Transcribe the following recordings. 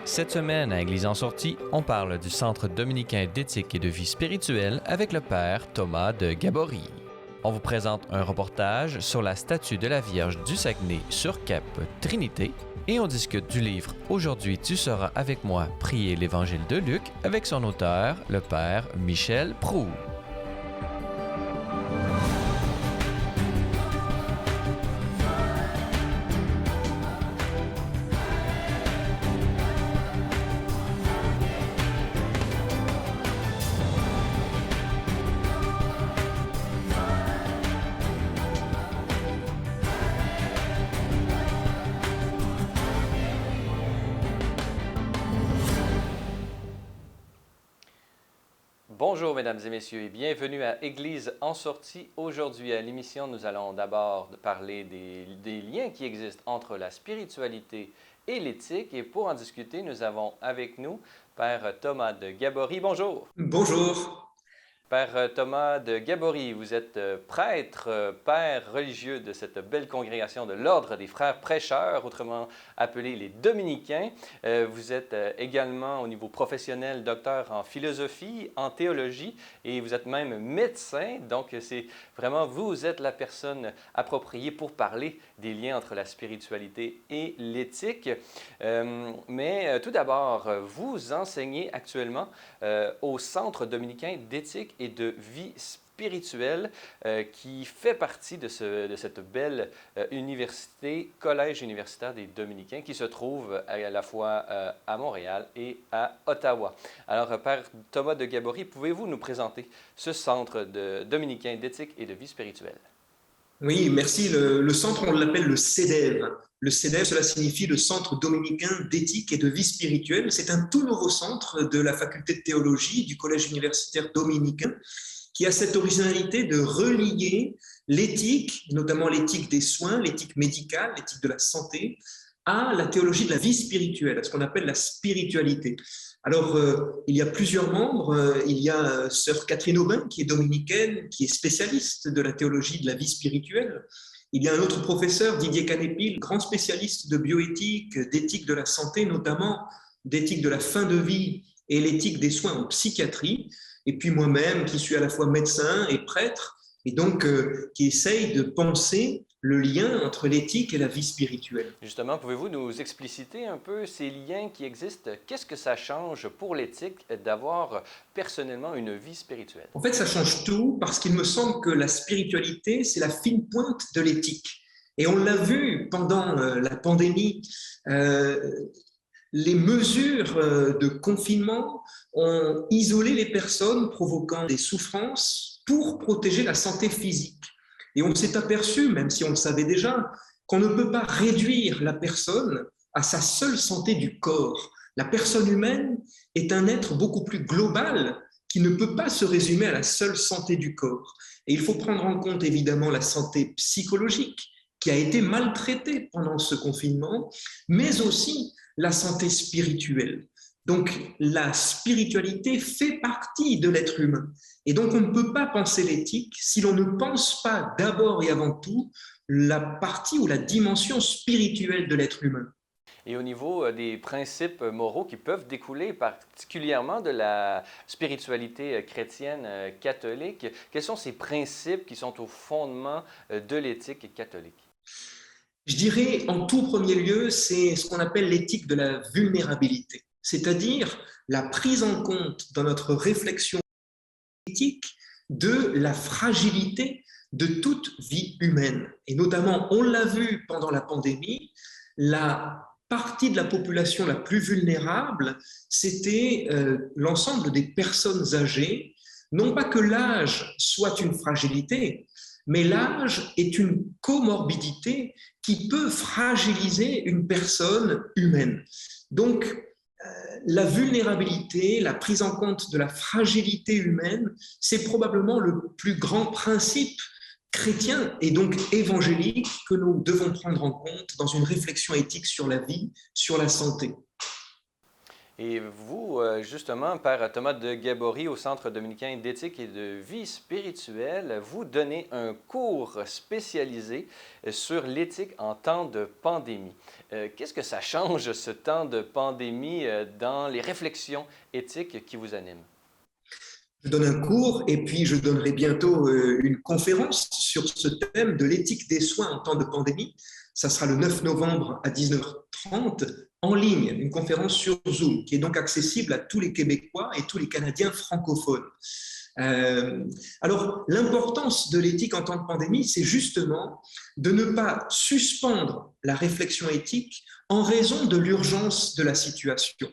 Cette semaine, à Église en sortie, on parle du Centre dominicain d'éthique et de vie spirituelle avec le Père Thomas de Gabory. On vous présente un reportage sur la statue de la Vierge du Saguenay sur Cap Trinité et on discute du livre Aujourd'hui tu seras avec moi, prier l'Évangile de Luc avec son auteur, le Père Michel Proulx. Bonjour mesdames et messieurs et bienvenue à Église en sortie. Aujourd'hui à l'émission, nous allons d'abord parler des liens qui existent entre la spiritualité et l'éthique. Et pour en discuter, nous avons avec nous Père Thomas de Gabory. Bonjour. Bonjour. Père Thomas de Gabory, vous êtes prêtre, père religieux de cette belle congrégation de l'Ordre des Frères Prêcheurs, autrement appelé les Dominicains. Vous êtes également au niveau professionnel docteur en philosophie, en théologie et vous êtes même médecin. Donc c'est vraiment, vous êtes la personne appropriée pour parler des liens entre la spiritualité et l'éthique. Mais tout d'abord, vous enseignez actuellement au Centre dominicain d'éthique et de vie spirituelle qui fait partie de cette belle université, collège universitaire des Dominicains qui se trouve à la fois à Montréal et à Ottawa. Alors, Père Thomas de Gabory, pouvez-vous nous présenter ce centre dominicain d'éthique et de vie spirituelle? Oui, merci. Le centre, on l'appelle le CEDEV. Le CEDEV, cela signifie le Centre dominicain d'éthique et de vie spirituelle. C'est un tout nouveau centre de la faculté de théologie du collège universitaire dominicain qui a cette originalité de relier l'éthique, notamment l'éthique des soins, l'éthique médicale, l'éthique de la santé, à la théologie de la vie spirituelle, à ce qu'on appelle la spiritualité. Alors, il y a plusieurs membres. Il y a sœur Catherine Aubin, qui est dominicaine, qui est spécialiste de la théologie de la vie spirituelle. Il y a un autre professeur, Didier Canépil, grand spécialiste de bioéthique, d'éthique de la santé, notamment d'éthique de la fin de vie et l'éthique des soins en psychiatrie. Et puis moi-même, qui suis à la fois médecin et prêtre, et donc qui essaye de penser le lien entre l'éthique et la vie spirituelle. Justement, pouvez-vous nous expliciter un peu ces liens qui existent? Qu'est-ce que ça change pour l'éthique d'avoir personnellement une vie spirituelle? En fait, ça change tout parce qu'il me semble que la spiritualité, c'est la fine pointe de l'éthique. Et on l'a vu pendant la pandémie, euh, les mesures de confinement ont isolé les personnes, provoquant des souffrances pour protéger la santé physique. Et on s'est aperçu, même si on le savait déjà, qu'on ne peut pas réduire la personne à sa seule santé du corps. La personne humaine est un être beaucoup plus global qui ne peut pas se résumer à la seule santé du corps. Et il faut prendre en compte évidemment la santé psychologique qui a été maltraitée pendant ce confinement, mais aussi la santé spirituelle. Donc la spiritualité fait partie de l'être humain. Et donc on ne peut pas penser l'éthique si l'on ne pense pas d'abord et avant tout la partie ou la dimension spirituelle de l'être humain. Et au niveau des principes moraux qui peuvent découler particulièrement de la spiritualité chrétienne catholique, quels sont ces principes qui sont au fondement de l'éthique catholique? Je dirais en tout premier lieu, c'est ce qu'on appelle l'éthique de la vulnérabilité, c'est-à-dire la prise en compte dans notre réflexion éthique de la fragilité de toute vie humaine. Et notamment, on l'a vu pendant la pandémie, la partie de la population la plus vulnérable, c'était l'ensemble des personnes âgées. Non pas que l'âge soit une fragilité, mais l'âge est une comorbidité qui peut fragiliser une personne humaine. Donc, la vulnérabilité, la prise en compte de la fragilité humaine, c'est probablement le plus grand principe chrétien et donc évangélique que nous devons prendre en compte dans une réflexion éthique sur la vie, sur la santé. Et vous, justement, Père Thomas de Gabory, au Centre dominicain d'éthique et de vie spirituelle, vous donnez un cours spécialisé sur l'éthique en temps de pandémie. Qu'est-ce que ça change, ce temps de pandémie, dans les réflexions éthiques qui vous animent? Je donne un cours et puis je donnerai bientôt une conférence sur ce thème de l'éthique des soins en temps de pandémie. Ça sera le 9 novembre à 19h30 en ligne, une conférence sur Zoom qui est donc accessible à tous les Québécois et tous les Canadiens francophones. Alors, l'importance de l'éthique en temps de pandémie, c'est justement de ne pas suspendre la réflexion éthique en raison de l'urgence de la situation.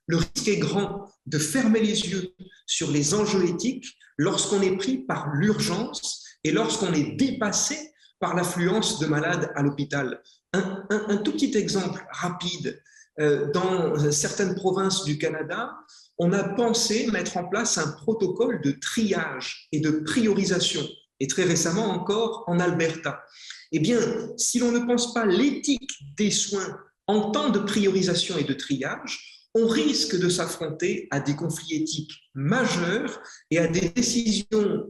Le risque est grand de fermer les yeux sur les enjeux éthiques lorsqu'on est pris par l'urgence et lorsqu'on est dépassé par l'affluence de malades à l'hôpital. Un tout petit exemple rapide. Dans certaines provinces du Canada, on a pensé mettre en place un protocole de triage et de priorisation, et très récemment encore en Alberta. Eh bien, si l'on ne pense pas l'éthique des soins en temps de priorisation et de triage, on risque de s'affronter à des conflits éthiques majeurs et à des décisions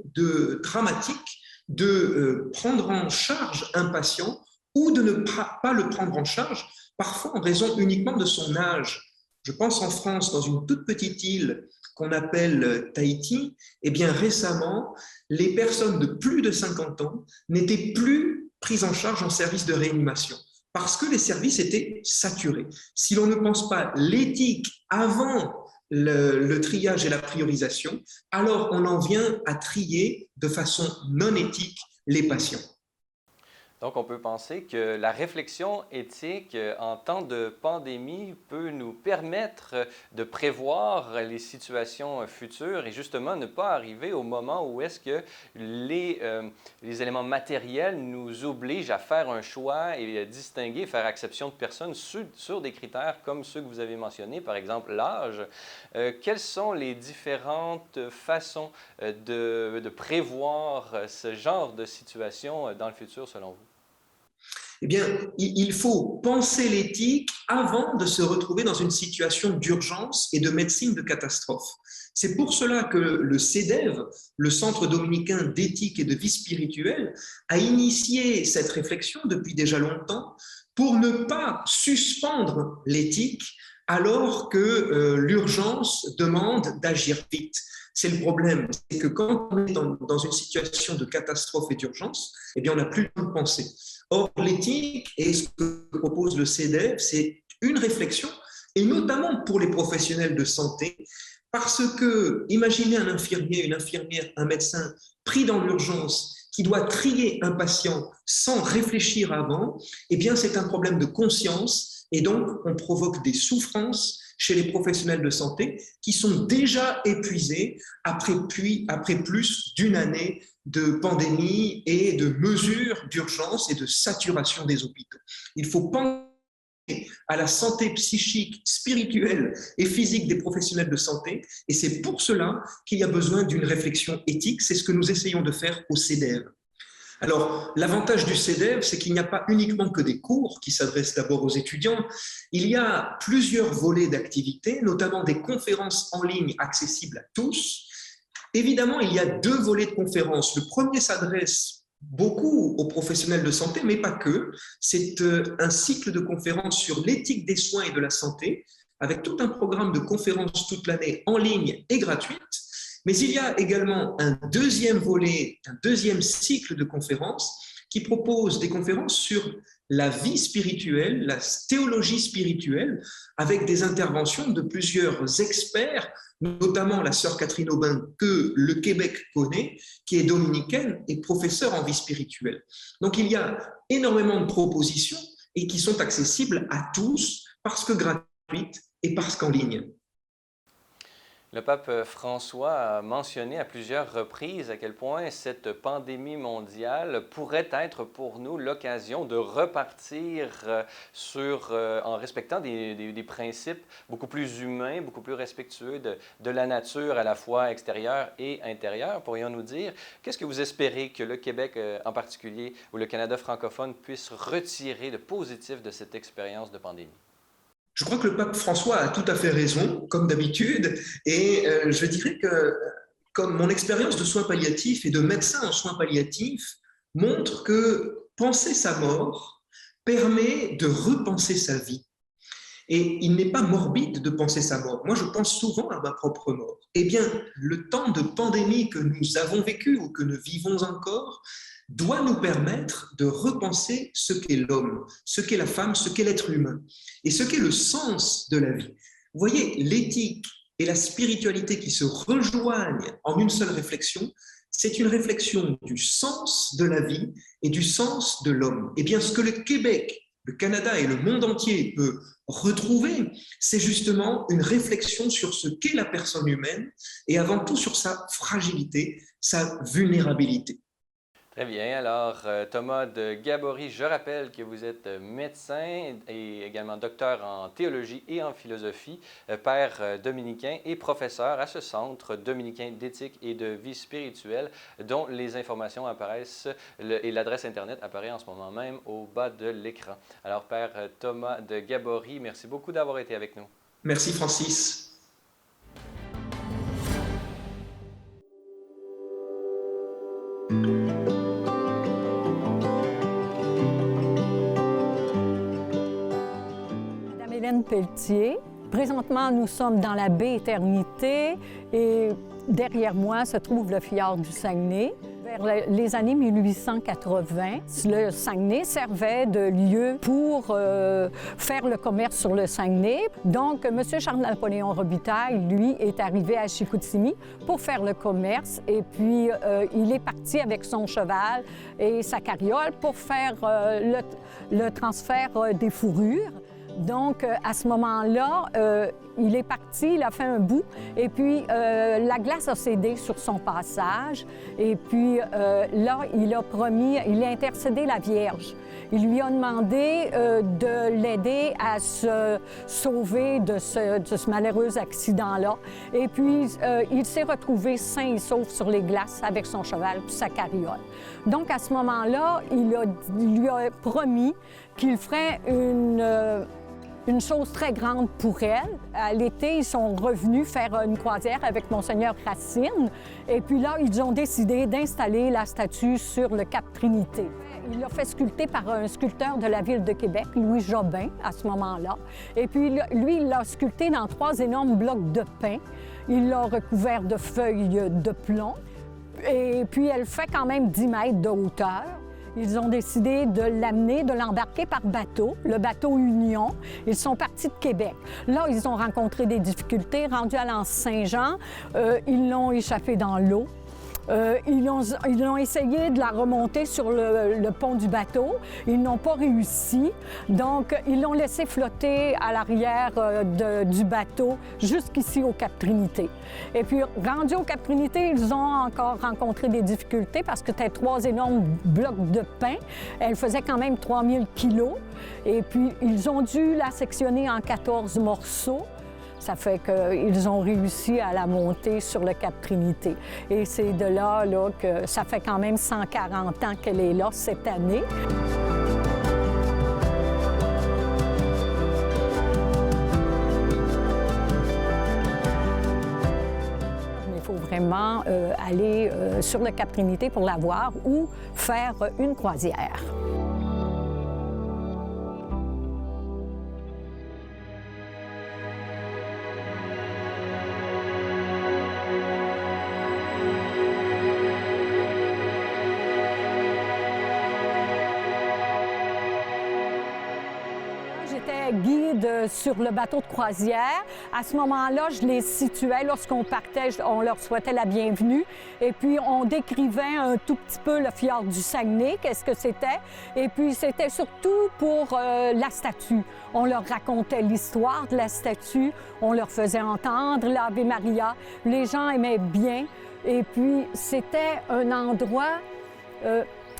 dramatiques de prendre en charge un patient ou de ne pas le prendre en charge, parfois en raison uniquement de son âge. Je pense en France, dans une toute petite île qu'on appelle Tahiti, eh bien récemment, les personnes de plus de 50 ans n'étaient plus prises en charge en service de réanimation parce que les services étaient saturés. Si l'on ne pense pas l'éthique avant le triage et la priorisation, alors on en vient à trier de façon non éthique les patients. Donc, on peut penser que la réflexion éthique en temps de pandémie peut nous permettre de prévoir les situations futures et justement ne pas arriver au moment où est-ce que les éléments matériels nous obligent à faire un choix et distinguer, faire exception de personnes sur des critères comme ceux que vous avez mentionnés, par exemple l'âge. Quelles sont les différentes façons de prévoir ce genre de situation dans le futur selon vous? Eh bien, il faut penser l'éthique avant de se retrouver dans une situation d'urgence et de médecine de catastrophe. C'est pour cela que le CEDEV, le Centre dominicain d'éthique et de vie spirituelle, a initié cette réflexion depuis déjà longtemps pour ne pas suspendre l'éthique alors que l'urgence demande d'agir vite. C'est le problème, c'est que quand on est dans une situation de catastrophe et d'urgence, eh bien, on n'a plus le temps de penser. Or, l'éthique et ce que propose le CEDEV, c'est une réflexion, et notamment pour les professionnels de santé, parce que, imaginez un infirmier, une infirmière, un médecin pris dans l'urgence, qui doit trier un patient sans réfléchir avant, eh bien, c'est un problème de conscience, et donc on provoque des souffrances chez les professionnels de santé qui sont déjà épuisés après plus d'une année de pandémie et de mesures d'urgence et de saturation des hôpitaux. Il faut penser à la santé psychique, spirituelle et physique des professionnels de santé, et c'est pour cela qu'il y a besoin d'une réflexion éthique. C'est ce que nous essayons de faire au CEDEV. Alors, l'avantage du CEDEV, c'est qu'il n'y a pas uniquement que des cours qui s'adressent d'abord aux étudiants. Il y a plusieurs volets d'activités, notamment des conférences en ligne accessibles à tous. Évidemment, il y a deux volets de conférences. Le premier s'adresse beaucoup aux professionnels de santé, mais pas que. C'est un cycle de conférences sur l'éthique des soins et de la santé, avec tout un programme de conférences toute l'année en ligne et gratuite. Mais il y a également un deuxième volet, un deuxième cycle de conférences qui propose des conférences sur la vie spirituelle, la théologie spirituelle, avec des interventions de plusieurs experts, notamment la sœur Catherine Aubin, que le Québec connaît, qui est dominicaine et professeure en vie spirituelle. Donc il y a énormément de propositions et qui sont accessibles à tous parce que gratuites et parce qu'en ligne. Le pape François a mentionné à plusieurs reprises à quel point cette pandémie mondiale pourrait être pour nous l'occasion de repartir en respectant des principes beaucoup plus humains, beaucoup plus respectueux de la nature à la fois extérieure et intérieure, pourrions-nous dire. Qu'est-ce que vous espérez que le Québec en particulier ou le Canada francophone puisse retirer de positif de cette expérience de pandémie? Je crois que le pape François a tout à fait raison, comme d'habitude, et je dirais que comme mon expérience de soins palliatifs et de médecin en soins palliatifs montre que penser sa mort permet de repenser sa vie. Et il n'est pas morbide de penser sa mort. Moi, je pense souvent à ma propre mort. Eh bien, le temps de pandémie que nous avons vécu ou que nous vivons encore doit nous permettre de repenser ce qu'est l'homme, ce qu'est la femme, ce qu'est l'être humain et ce qu'est le sens de la vie. Vous voyez, l'éthique et la spiritualité qui se rejoignent en une seule réflexion, c'est une réflexion du sens de la vie et du sens de l'homme. Eh bien, ce que le Québec, le Canada et le monde entier peut retrouver, c'est justement une réflexion sur ce qu'est la personne humaine et avant tout sur sa fragilité, sa vulnérabilité. Très bien. Alors, Thomas de Gabory, je rappelle que vous êtes médecin et également docteur en théologie et en philosophie, père dominicain et professeur à ce centre dominicain d'éthique et de vie spirituelle, dont les informations apparaissent et l'adresse Internet apparaît en ce moment même au bas de l'écran. Alors, père Thomas de Gabory, merci beaucoup d'avoir été avec nous. Merci, Francis. Hélène Pelletier. Présentement, nous sommes dans la baie Éternité et derrière moi se trouve le fjord du Saguenay. Vers les années 1880, le Saguenay servait de lieu pour faire le commerce sur le Saguenay. Donc, M. Charles-Napoléon Robitaille, lui, est arrivé à Chicoutimi pour faire le commerce et puis il est parti avec son cheval et sa carriole pour faire le transfert des fourrures. Donc, à ce moment-là, il est parti, il a fait un bout, et puis la glace a cédé sur son passage, et puis là, il a intercédé la Vierge. Il lui a demandé de l'aider à se sauver de ce malheureux accident-là. Et puis, il s'est retrouvé sain et sauf sur les glaces avec son cheval puis sa carriole. Donc, à ce moment-là, il lui a promis qu'il ferait une chose très grande pour elle. À l'été, ils sont revenus faire une croisière avec Monseigneur Racine. Et puis là, ils ont décidé d'installer la statue sur le Cap Trinité. Il l'a fait sculpter par un sculpteur de la ville de Québec, Louis Jobin, à ce moment-là. Et puis, lui, il l'a sculpté dans 3 énormes blocs de pin. Il l'a recouvert de feuilles de plomb. Et puis, elle fait quand même 10 mètres de hauteur. Ils ont décidé de l'amener, de l'embarquer par bateau, le bateau Union. Ils sont partis de Québec. Là, ils ont rencontré des difficultés. Rendus à l'Anse-Saint-Jean, ils l'ont échappé dans l'eau. Ils ont essayé de la remonter sur le pont du bateau. Ils n'ont pas réussi. Donc, ils l'ont laissé flotter à l'arrière du bateau jusqu'ici au Cap Trinité. Et puis, rendus au Cap Trinité, ils ont encore rencontré des difficultés parce que c'était 3 énormes blocs de pain. Elle faisait quand même 3000 kilos. Et puis, ils ont dû la sectionner en 14 morceaux. Ça fait qu'ils ont réussi à la monter sur le Cap Trinité. Et c'est de là que ça fait quand même 140 ans qu'elle est là cette année. Il faut vraiment aller sur le Cap Trinité pour la voir ou faire une croisière. Guide sur le bateau de croisière. À ce moment-là, je les situais. Lorsqu'on partait, on leur souhaitait la bienvenue. Et puis, on décrivait un tout petit peu le fjord du Saguenay, qu'est-ce que c'était. Et puis, c'était surtout pour la statue. On leur racontait l'histoire de la statue. On leur faisait entendre l'Ave Maria. Les gens aimaient bien. Et puis, c'était un endroit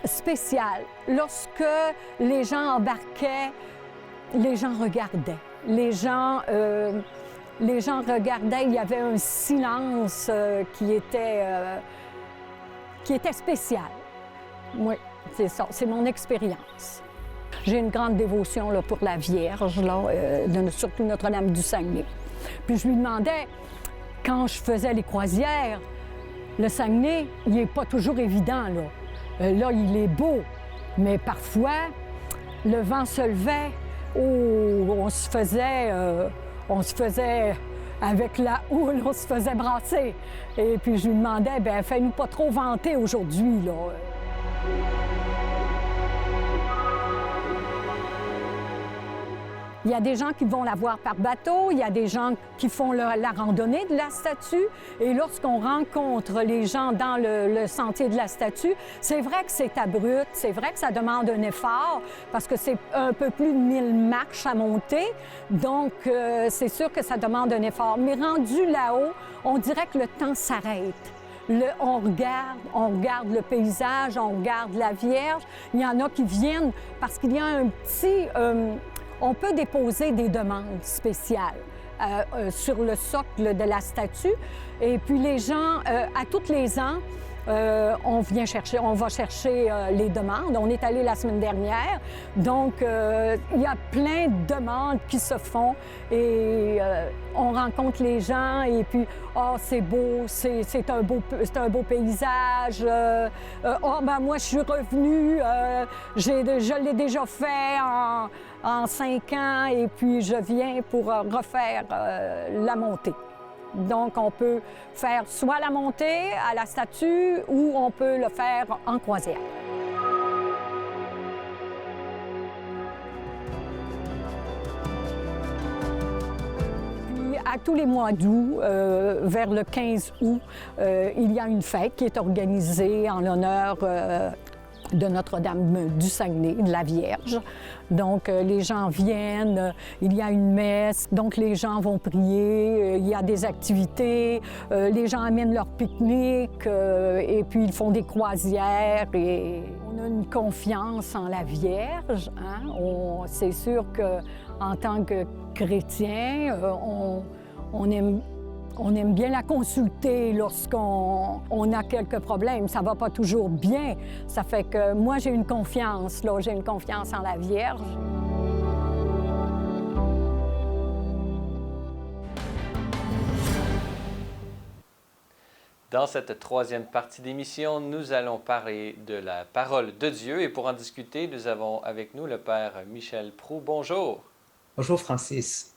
spécial. Lorsque les gens embarquaient, les gens regardaient. Les gens regardaient. Il y avait un silence qui était spécial. Oui, c'est ça. C'est mon expérience. J'ai une grande dévotion là, pour la Vierge, là, surtout Notre-Dame du Saguenay. Puis je lui demandais, quand je faisais les croisières, le Saguenay, il n'est pas toujours évident. Là, il est beau, mais parfois, le vent se levait, ou on se faisait avec la houle, on se faisait brasser. Et puis je lui demandais, bien, fais-nous pas trop vanter aujourd'hui, là. Il y a des gens qui vont la voir par bateau, il y a des gens qui font la randonnée de la statue. Et lorsqu'on rencontre les gens dans le sentier de la statue, c'est vrai que c'est abrupt, c'est vrai que ça demande un effort parce que c'est un peu plus de 1000 marches à monter. Donc, c'est sûr que ça demande un effort. Mais rendu là-haut, on dirait que le temps s'arrête. On regarde le paysage, on regarde la Vierge. Il y en a qui viennent parce qu'il y a un petit... on peut déposer des demandes spéciales sur le socle de la statue. Et puis les gens, à tous les ans, on va chercher les demandes. On est allé la semaine dernière. Donc, il y a plein de demandes qui se font et on rencontre les gens et puis, oh, c'est beau, c'est un beau paysage. Oh, ben moi, je suis revenue, je l'ai déjà fait en 5 ans et puis je viens pour refaire la montée. Donc, on peut faire soit la montée à la statue ou on peut le faire en croisière. Puis, à tous les mois d'août, vers le 15 août, il y a une fête qui est organisée en l'honneur de Notre-Dame du Saguenay, de la Vierge. Donc, les gens viennent, il y a une messe, donc les gens vont prier, il y a des activités, les gens amènent leur pique-nique et puis ils font des croisières et on a une confiance en la Vierge. Hein? C'est sûr qu'en tant que chrétien, on aime bien la consulter lorsqu'on a quelques problèmes. Ça ne va pas toujours bien. Ça fait que moi, j'ai une confiance, là. J'ai une confiance en la Vierge. Dans cette troisième partie d'émission, nous allons parler de la parole de Dieu. Et pour en discuter, nous avons avec nous le Père Michel Proulx. Bonjour. Bonjour, Francis.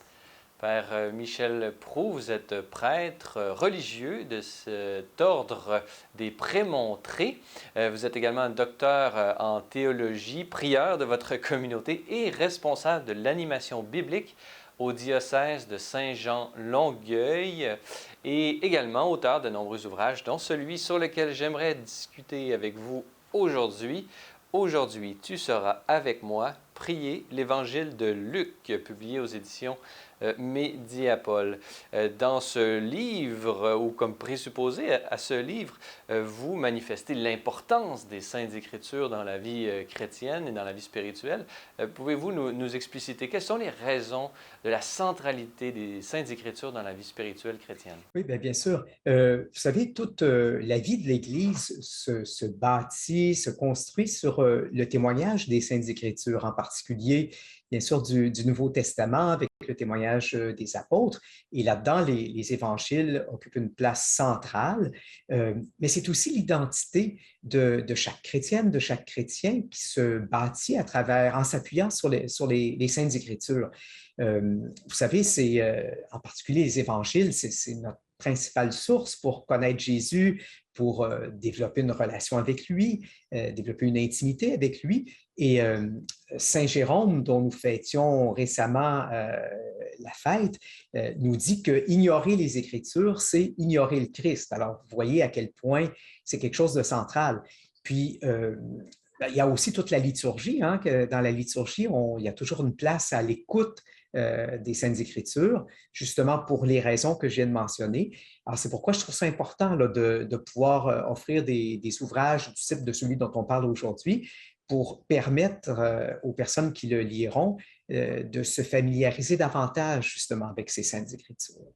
Père Michel Proulx, vous êtes prêtre religieux de cet ordre des Prémontrés. Vous êtes également docteur en théologie, prieur de votre communauté et responsable de l'animation biblique au diocèse de Saint-Jean-Longueuil et également auteur de nombreux ouvrages, dont celui sur lequel j'aimerais discuter avec vous aujourd'hui. Aujourd'hui, tu seras avec moi, prier l'Évangile de Luc, publié aux éditions Mediapol. Dans ce livre, ou comme présupposé à ce livre, vous manifestez l'importance des Saintes Écritures dans la vie chrétienne et dans la vie spirituelle. Pouvez-vous nous expliciter quelles sont les raisons de la centralité des Saintes Écritures dans la vie spirituelle chrétienne? Oui, bien sûr. Vous savez, toute la vie de l'Église se bâtit, se construit sur le témoignage des Saintes Écritures, en particulier, bien sûr, du Nouveau Testament, avec le témoignage des apôtres. Et là-dedans, les évangiles occupent une place centrale, mais c'est aussi l'identité de chaque chrétienne, de chaque chrétien qui se bâtit en s'appuyant sur les Saintes Écritures. Vous savez, en particulier les évangiles, c'est notre principale source pour connaître Jésus, pour développer une relation avec lui, développer une intimité avec lui. Et Saint Jérôme, dont nous fêtions récemment la fête, nous dit que ignorer les Écritures, c'est ignorer le Christ. Alors, vous voyez à quel point c'est quelque chose de central. Puis, il y a aussi toute la liturgie. Hein, que dans la liturgie, il y a toujours une place à l'écoute des Saintes Écritures, justement pour les raisons que je viens de mentionner. Alors, c'est pourquoi je trouve ça important là, de pouvoir offrir des ouvrages du type de celui dont on parle aujourd'hui pour permettre aux personnes qui le liront de se familiariser davantage justement avec ces Saintes Écritures.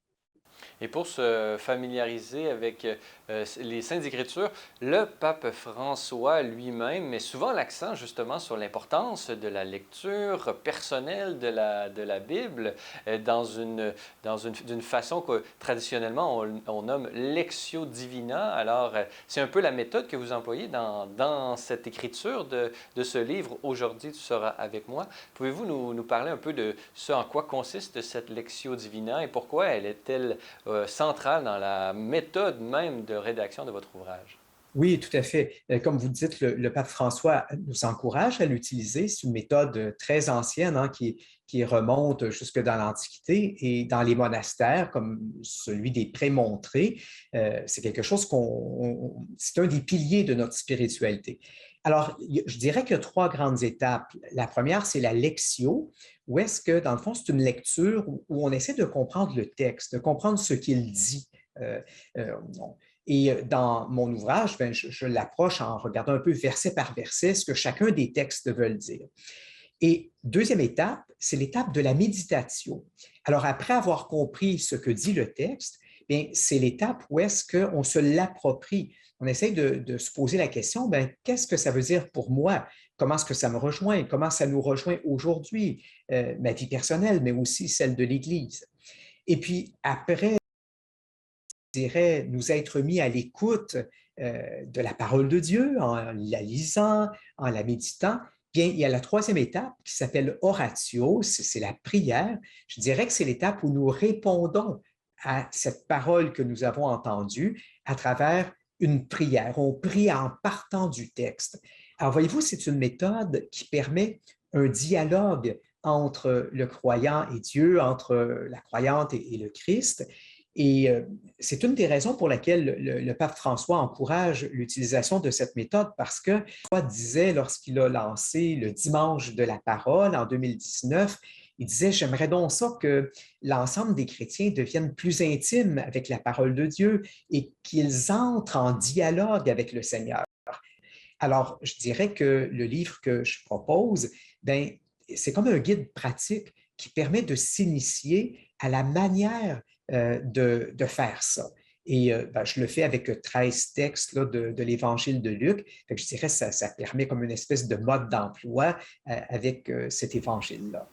Et pour se familiariser avec les Saintes Écritures, le pape François lui-même met souvent l'accent justement sur l'importance de la lecture personnelle de la Bible d'une façon que traditionnellement on nomme Lectio Divina. Alors, c'est un peu la méthode que vous employez dans cette écriture de ce livre. Aujourd'hui, tu seras avec moi. Pouvez-vous nous parler un peu de ce en quoi consiste cette Lectio Divina et pourquoi elle est-elle centrale dans la méthode même de rédaction de votre ouvrage? Oui, tout à fait. Comme vous dites, le pape François nous encourage à l'utiliser. C'est une méthode très ancienne hein, qui remonte jusque dans l'Antiquité et dans les monastères, comme celui des Prémontrés. C'est quelque chose c'est un des piliers de notre spiritualité. Alors, je dirais qu'il y a trois grandes étapes. La première, c'est la lectio, où est-ce que, dans le fond, c'est une lecture où on essaie de comprendre le texte, de comprendre ce qu'il dit. Euh, euh, et dans mon ouvrage, je l'approche en regardant un peu verset par verset ce que chacun des textes veulent dire. Et deuxième étape, c'est l'étape de la méditation. Alors, après avoir compris ce que dit le texte, c'est l'étape où est-ce qu'on se l'approprie. On essaie de se poser la question, qu'est-ce que ça veut dire pour moi? Comment est-ce que ça me rejoint? Comment ça nous rejoint aujourd'hui? Ma vie personnelle, mais aussi celle de l'Église. Et puis, après, je dirais, nous être mis à l'écoute de la parole de Dieu en la lisant, en la méditant, il y a la troisième étape qui s'appelle oratio, c'est la prière. Je dirais que c'est l'étape où nous répondons à cette parole que nous avons entendue à travers une prière. On prie en partant du texte. Alors, voyez-vous, c'est une méthode qui permet un dialogue entre le croyant et Dieu, entre la croyante et le Christ. Et c'est une des raisons pour laquelle le pape François encourage l'utilisation de cette méthode parce que François disait lorsqu'il a lancé le Dimanche de la parole en 2019, il disait « J'aimerais donc ça que l'ensemble des chrétiens deviennent plus intimes avec la parole de Dieu et qu'ils entrent en dialogue avec le Seigneur. » Alors, je dirais que le livre que je propose, c'est comme un guide pratique qui permet de s'initier à la manière de faire ça. Et je le fais avec 13 textes là, de l'Évangile de Luc. Je dirais que ça permet comme une espèce de mode d'emploi avec cet évangile-là.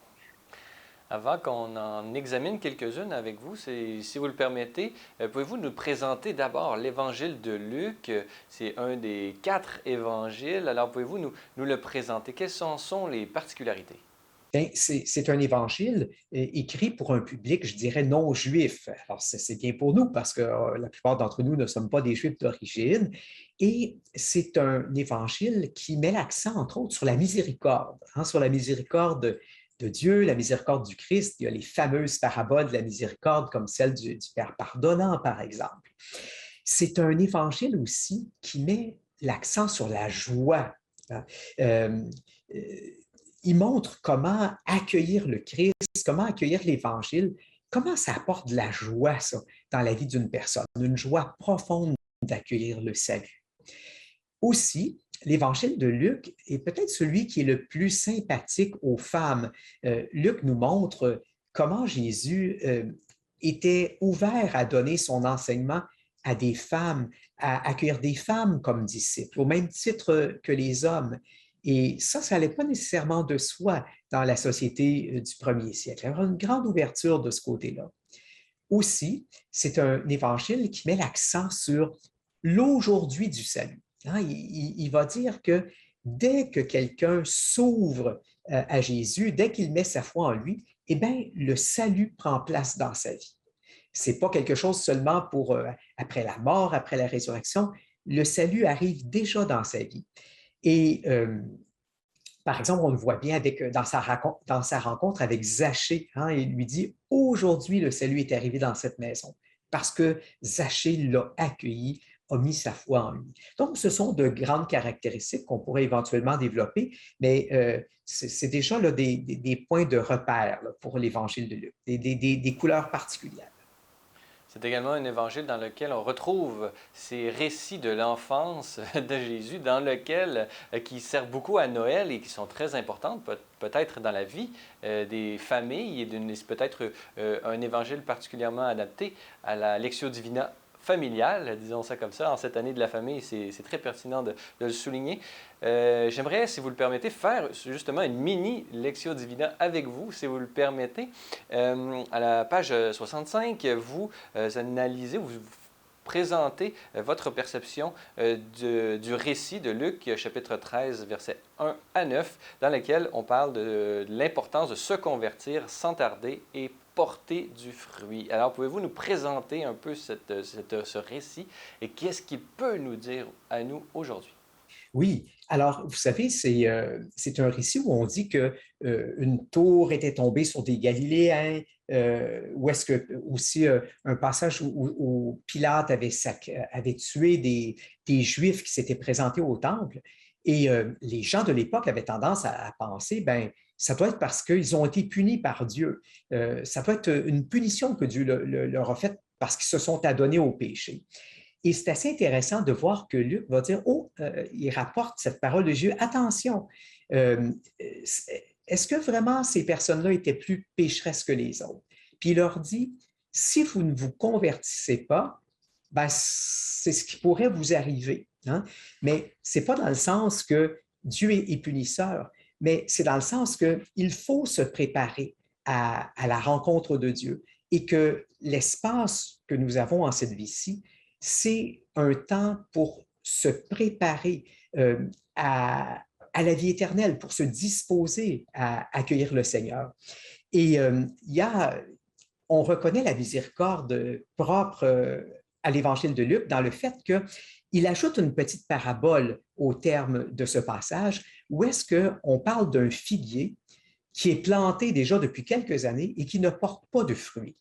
Avant qu'on en examine quelques-unes avec vous, si vous le permettez, pouvez-vous nous présenter d'abord l'Évangile de Luc? C'est un des 4 évangiles. Alors, pouvez-vous nous le présenter? Quelles sont les particularités? C'est un évangile écrit pour un public, je dirais, non juif. Alors, c'est bien pour nous parce que la plupart d'entre nous ne sommes pas des juifs d'origine. Et c'est un évangile qui met l'accent, entre autres, sur la miséricorde, sur la miséricorde de Dieu, la miséricorde du Christ. Il y a les fameuses paraboles de la miséricorde, comme celle du Père pardonnant, par exemple. C'est un évangile aussi qui met l'accent sur la joie. Il montre comment accueillir le Christ, comment accueillir l'Évangile, comment ça apporte de la joie, ça, dans la vie d'une personne, une joie profonde d'accueillir le salut. Aussi, l'Évangile de Luc est peut-être celui qui est le plus sympathique aux femmes. Luc nous montre comment Jésus était ouvert à donner son enseignement à des femmes, à accueillir des femmes comme disciples, au même titre que les hommes. Et ça n'allait pas nécessairement de soi dans la société du premier siècle. Il y avait une grande ouverture de ce côté-là. Aussi, c'est un évangile qui met l'accent sur l'aujourd'hui du salut. Il va dire que dès que quelqu'un s'ouvre à Jésus, dès qu'il met sa foi en lui, le salut prend place dans sa vie. Ce n'est pas quelque chose seulement pour après la mort, après la résurrection. Le salut arrive déjà dans sa vie. Et par exemple, on le voit bien dans sa rencontre avec Zachée. Il lui dit « Aujourd'hui, le salut est arrivé dans cette maison » parce que Zachée l'a accueilli, a mis sa foi en lui. Donc, ce sont de grandes caractéristiques qu'on pourrait éventuellement développer, mais c'est déjà là, des points de repère là, pour l'Évangile de Luc, des couleurs particulières. C'est également un évangile dans lequel on retrouve ces récits de l'enfance de Jésus, qui servent beaucoup à Noël et qui sont très importantes, peut-être dans la vie des familles, et c'est peut-être un évangile particulièrement adapté à la Lectio Divina familiale, disons ça comme ça. En cette année de la famille, c'est très pertinent de le souligner. J'aimerais, si vous le permettez, faire justement une mini Lectio Divina avec vous, si vous le permettez. À la page 65, vous analysez, vous présentez votre perception du récit de Luc, chapitre 13, versets 1 à 9, dans lequel on parle de l'importance de se convertir sans tarder et porter du fruit. Alors, pouvez-vous nous présenter un peu ce récit et qu'est-ce qu'il peut nous dire à nous aujourd'hui? Oui, alors, vous savez, c'est un récit où on dit que une tour était tombée sur des Galiléens, où est-ce que aussi un passage où Pilate avait tué des Juifs qui s'étaient présentés au temple. Et les gens de l'époque avaient tendance à penser, ben, ça doit être parce qu'ils ont été punis par Dieu. Ça doit être une punition que Dieu leur a faite parce qu'ils se sont adonnés au péché. Et c'est assez intéressant de voir que Luc va dire, il rapporte cette parole de Dieu, attention, est-ce que vraiment ces personnes-là étaient plus pécheresses que les autres? Puis il leur dit, si vous ne vous convertissez pas, ben, c'est ce qui pourrait vous arriver. Hein? Mais ce n'est pas dans le sens que Dieu est punisseur, mais c'est dans le sens qu'il faut se préparer à la rencontre de Dieu et que l'espace que nous avons en cette vie-ci, c'est un temps pour se préparer à la vie éternelle, pour se disposer à accueillir le Seigneur. Et on reconnaît la miséricorde propre à l'Évangile de Luc dans le fait qu'il ajoute une petite parabole au terme de ce passage où est-ce qu'on parle d'un figuier qui est planté déjà depuis quelques années et qui ne porte pas de fruits.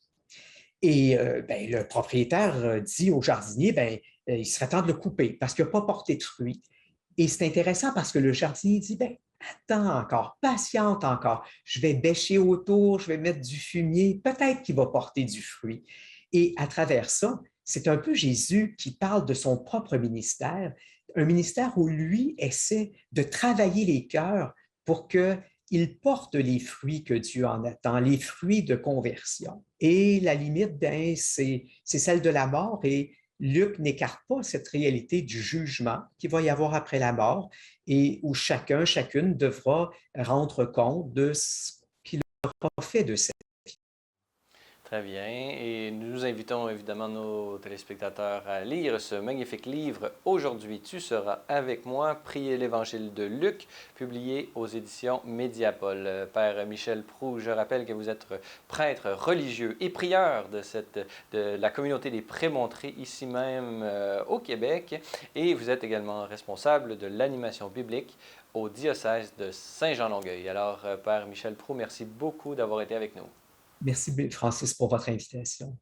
Et ben, le propriétaire dit au jardinier, ben, il serait temps de le couper parce qu'il n'a pas porté de fruits. Et c'est intéressant parce que le jardinier dit, ben, attends encore, patiente encore, je vais bêcher autour, je vais mettre du fumier, peut-être qu'il va porter du fruit. Et à travers ça, c'est un peu Jésus qui parle de son propre ministère, un ministère où lui essaie de travailler les cœurs pour qu'il porte les fruits que Dieu en attend, les fruits de conversion. Et la limite, ben, c'est celle de la mort. Et Luc n'écarte pas cette réalité du jugement qu'il va y avoir après la mort et où chacune devra rendre compte de ce qu'il aura fait de cette vie. Très bien. Et nous invitons évidemment nos téléspectateurs à lire ce magnifique livre « Aujourd'hui, tu seras avec moi », prier l'Évangile de Luc, publié aux éditions Mediapol. Père Michel Proulx, je rappelle que vous êtes prêtre religieux et prieur de la communauté des Prémontrés, ici même au Québec, et vous êtes également responsable de l'animation biblique au diocèse de Saint-Jean-Longueuil. Alors, Père Michel Proulx, merci beaucoup d'avoir été avec nous. Merci, Francis, pour votre invitation.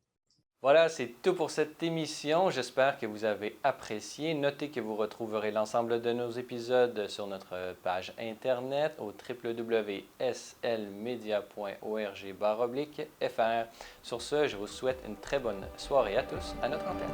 Voilà, c'est tout pour cette émission. J'espère que vous avez apprécié. Notez que vous retrouverez l'ensemble de nos épisodes sur notre page Internet au www.slmedia.org/fr. Sur ce, je vous souhaite une très bonne soirée à tous à notre antenne.